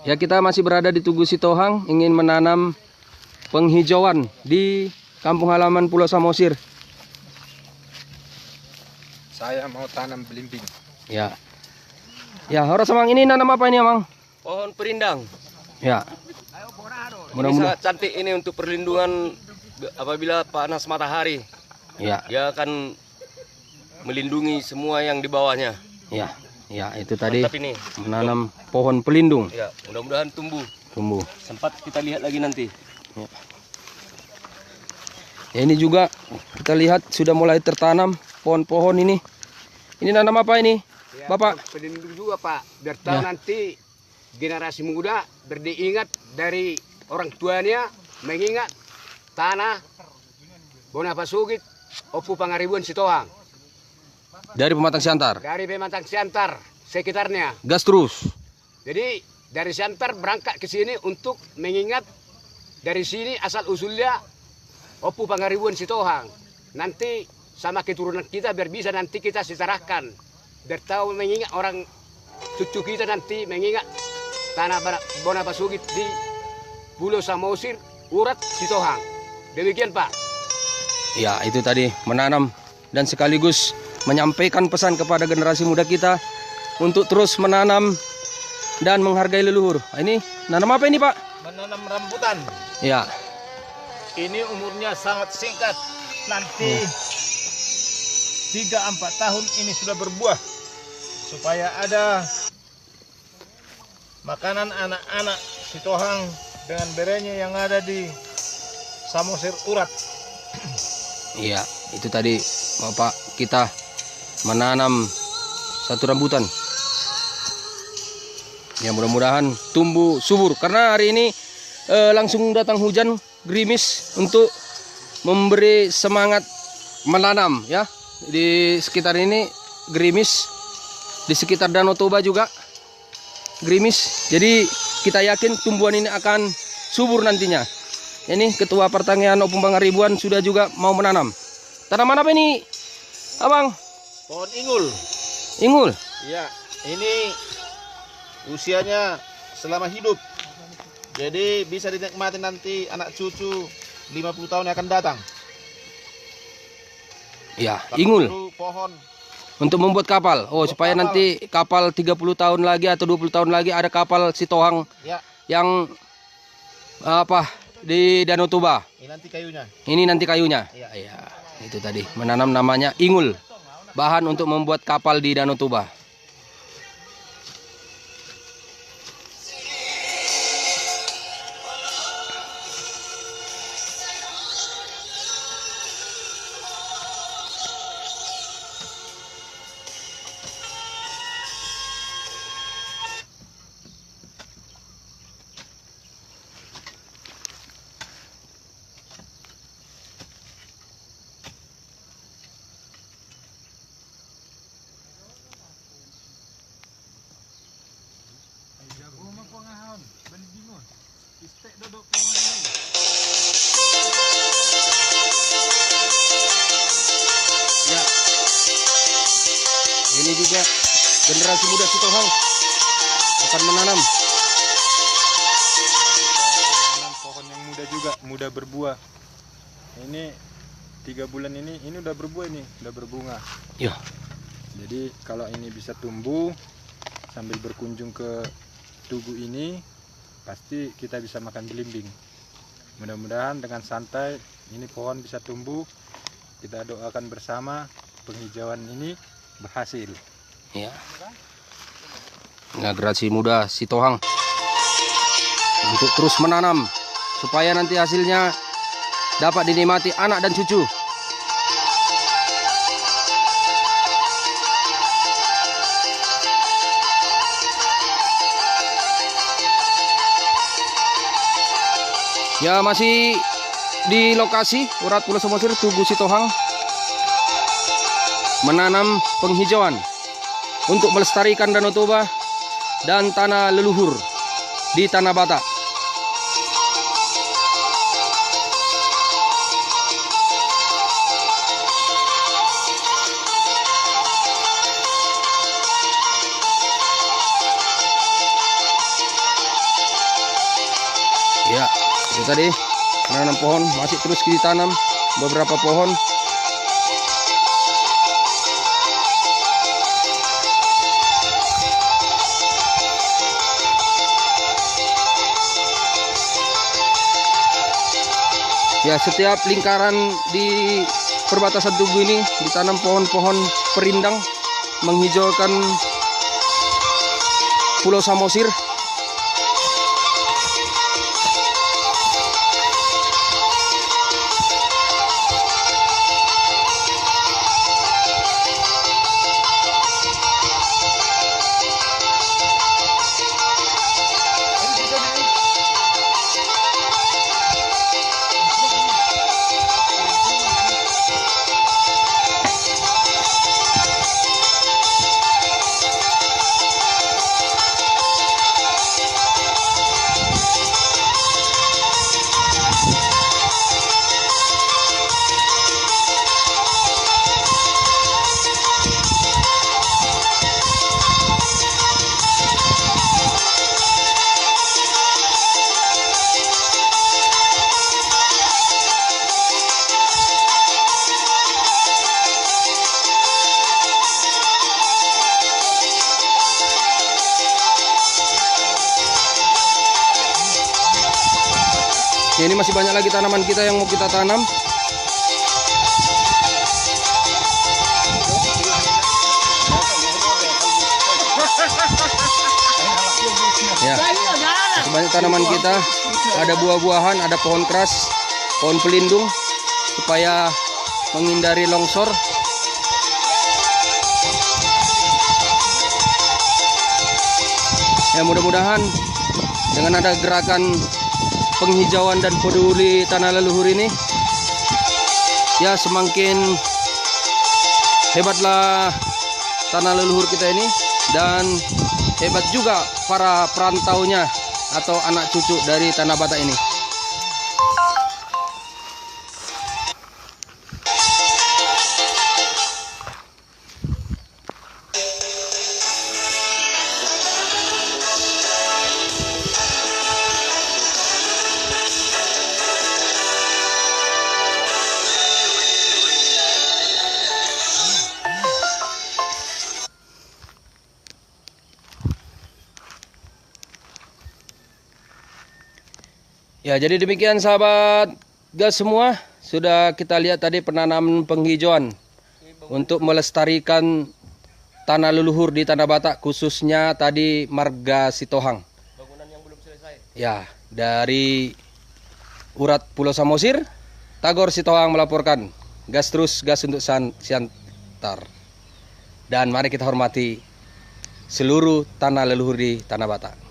Ya, kita masih berada di Tugu Sitohang, ingin menanam penghijauan di kampung halaman Pulau Samosir. Saya mau tanam belimbing. Ya. Ya, orang Samang ini nanam apa ini, Amang? Pohon perindang. Ya. Ini Mudah-mudahan. sangat cantik ini untuk perlindungan apabila panas matahari. Ya. Dia akan melindungi semua yang di bawahnya. Ya. Ya, itu tadi Mantap ini. menanam pohon pelindung. Ya, mudah-mudahan tumbuh. Tumbuh. Sempat kita lihat lagi nanti. Ya. Ya, ini juga kita lihat sudah mulai tertanam pohon-pohon ini. Ini nanam apa ini, Ya, Bapak? pelindung juga Pak, biar tahu Ya. nanti generasi muda beringat dari orang tuanya, mengingat tanah Bonapasugit, Opu Pangaribuan Sitohang, Dari Pematang Siantar. dari Pematang Siantar sekitarnya. Gas terus. Jadi dari Siantar berangkat ke sini untuk mengingat dari sini asal usulnya Opu Pangaribuan Sitohang. Nanti sama keturunan kita biar bisa nanti kita setarakan, biar tahu mengingat orang cucu kita nanti mengingat tanah Bonapasugit di Pulau Samosir, Urat, Sitohang. Demikian Pak. Ya, itu tadi menanam dan sekaligus menyampaikan pesan kepada generasi muda kita untuk terus menanam dan menghargai leluhur. Ini nanam apa ini, Pak? Menanam rambutan. Ya. Ini umurnya sangat singkat. Nanti 3-4 tahun ini sudah berbuah. Supaya ada makanan anak-anak Sitohang dengan berenya yang ada di Samosir Urat. Iya, itu tadi Bapak kita menanam satu rambutan. Ya, mudah-mudahan tumbuh subur karena hari ini langsung datang hujan gerimis untuk memberi semangat menanam ya. Di sekitar ini gerimis, di sekitar Danau Toba juga gerimis. Jadi kita yakin tumbuhan ini akan subur nantinya. Ini Ketua Pertanian Opung Pangaribuan sudah juga mau menanam. Tanaman apa ini, Abang? Pohon ingul. Ingul. Ya, ini usianya selama hidup. Jadi bisa dinikmati nanti anak cucu 50 tahun yang akan datang. Ya, Tapi ingul perlu pohon. untuk membuat kapal. Oh, Untuk supaya kapal. nanti kapal 30 tahun lagi atau 20 tahun lagi ada kapal Sitohang Ya, yang apa di Danau Toba. ini nanti kayunya. Ini nanti kayunya. Iya. Ya, itu tadi menanam namanya ingul. Bahan untuk membuat kapal di Danau Toba. Ya. Ini juga generasi muda Sitohang akan menanam. Tanam pohon yang muda juga, muda berbuah. Ini 3 bulan ini udah berbuah, ini udah berbunga. Ya. Jadi kalau ini bisa tumbuh sambil berkunjung ke tugu ini, pasti kita bisa makan belimbing. Mudah-mudahan dengan santai ini pohon bisa tumbuh. Kita doakan bersama penghijauan ini berhasil. Ya. Generasi muda Sitohang untuk terus menanam supaya nanti hasilnya dapat dinikmati anak dan cucu. Ya, masih di lokasi Urat Pulau Samosir, Tugu Sitohang menanam penghijauan untuk melestarikan Danau Toba dan tanah leluhur di Tanah Batak. Itu tadi menanam pohon, masih terus ditanam beberapa pohon. Ya, setiap lingkaran di perbatasan Tugu ini ditanam pohon-pohon perindang menghijaukan Pulau Samosir. Ya, ini masih banyak lagi tanaman kita yang mau kita tanam. Ya, masih banyak tanaman kita. Ada buah-buahan, ada pohon keras, pohon pelindung supaya menghindari longsor. Ya, mudah-mudahan dengan ada gerakan penghijauan dan peduli tanah leluhur ini, ya semakin hebatlah tanah leluhur kita ini, dan hebat juga para perantaunya atau anak cucu dari Tanah Batak ini. Ya, jadi demikian sahabat gas semua, sudah kita lihat tadi penanaman penghijauan untuk melestarikan tanah leluhur di Tanah Batak, khususnya tadi Marga Sitohang. Bangunan yang belum selesai. Ya, dari Urat Pulau Samosir, Tagor Sitohang melaporkan. Gas terus, gas untuk Siantar. Dan mari kita hormati seluruh tanah leluhur di Tanah Batak.